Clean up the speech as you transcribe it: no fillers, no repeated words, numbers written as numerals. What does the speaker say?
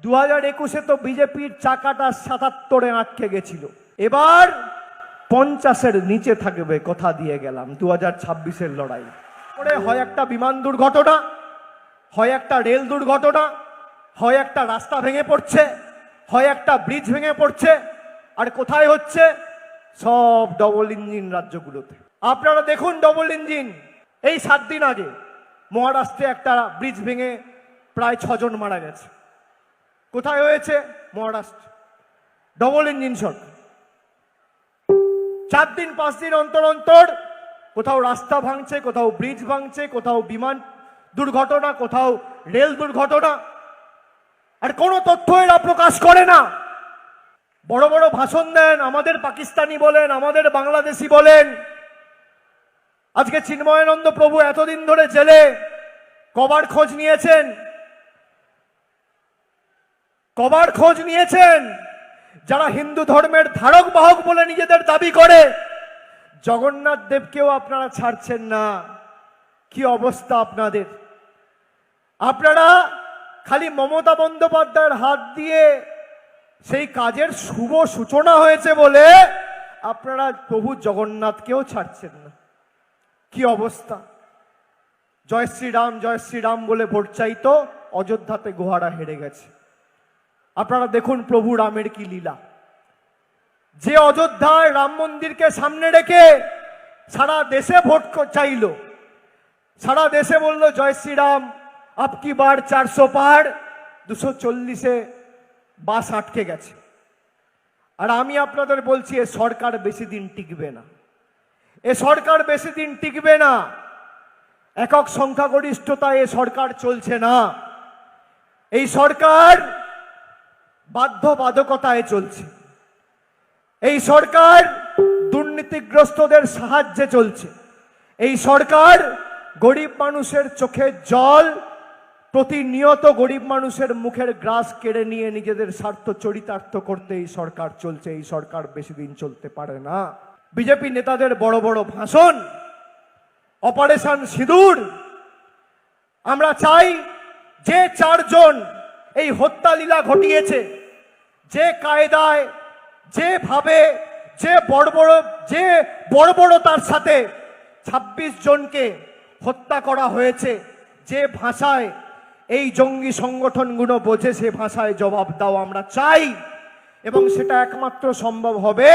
2021-এ তো বিজেপির চাকাটা 77-এ আটকে গেছিল, এবার 50-এর নিচে থাকবে, কথা দিয়ে গেলাম। 2026-এর লড়াই করে হয় একটা বিমান দুর্ঘটনা, হয় একটা রেল দুর্ঘটনা, হয় একটা রাস্তা ভেঙে পড়ছে, হয় একটা ব্রিজ ভেঙে পড়ছে, আর কোথায় হচ্ছে? সব ডবল ইঞ্জিন রাজ্যগুলোতে। আপনারা দেখুন, ডবল ইঞ্জিন এই 7 দিন আগে মহারাষ্ট্রে একটা ব্রিজ ভেঙে প্রায় 6 জন মারা গেছে। কোথায় হয়েছে? মহারাষ্ট্র। ডবল ইঞ্জিন সরকার। 4 দিন 5 দিন অন্তর অন্তর কোথাও রাস্তা ভাঙছে, কোথাও ব্রিজ ভাঙছে, কোথাও বিমান দুর্ঘটনা, কোথাও রেল দুর্ঘটনা, আর কোনো তথ্য এরা প্রকাশ করে না। বড় বড় ভাষণ দেন, আমাদের পাকিস্তানি বলেন, আমাদের বাংলাদেশি বলেন। আজকে চিন্ময়ানন্দ প্রভু এতদিন ধরে জেলে, কবার খোঁজ নিয়েছেন? কবার খোঁজ নিয়েছেন? যারা হিন্দু ধর্মের ধারক বাহক বলে নিজেদের দাবি করে, জগন্নাথ দেবকেও আপনারা ছাড়ছেন না। কি অবস্থা আপনাদের! আপনারা খালি মমতা বন্দ্যোপাধ্যায়ের হাত দিয়ে সেই কাজের শুভ সূচনা হয়েছে বলে আপনারা প্রভু জগন্নাথকেও ছাড়ছেন না। কি অবস্থা! জয় শ্রীরাম বলে ভোট চাইতো, অযোধ্যাতে গোহারা হেরে গেছে। আপনারা দেখুন প্রভু রামের কি লীলা। যে অযোধ্যায় রাম মন্দিরকে সামনে রেখে সারা দেশে ভোট চাইল, সারা দেশে বলল জয় শ্রীরাম, আপকি বার 400 পার, 240-এ বাস আটকে গেছে। আর আমি আপনাদের বলছি, এ সরকার বেশি দিন টিকবে না। এ সরকার বেশি দিন টিকবে না। একক সংখ্যাগরিষ্ঠতায় এ সরকার চলছে না। এই সরকার বাধ্যবাধকতায় চলছে। এই সরকার দুর্নীতিগ্রস্তদের সাহায্যে চলছে। এই সরকার গরিব মানুষের চোখের জল, প্রতিনিয়ত গরিব মানুষের মুখের গ্রাস কেড়ে নিয়ে নিজেদের স্বার্থ চরিতার্থ করতে এই সরকার চলছে। এই সরকার বেশি দিন চলতে পারে না। বিজেপি নেতাদের বড় বড় ভাষণ, অপারেশন সিঁদুর। আমরা চাই যে 4 জন এই হত্যা লীলা ঘটিয়েছে, যে কায়দায়, যেভাবে, যে বর্বরতার সাথে 26 জনকে হত্যা করা হয়েছে, যে ভাষায় এই জঙ্গি সংগঠনগুলো বোঝে, সে ভাষায় জবাব দাও আমরা চাই। এবং সেটা একমাত্র সম্ভব হবে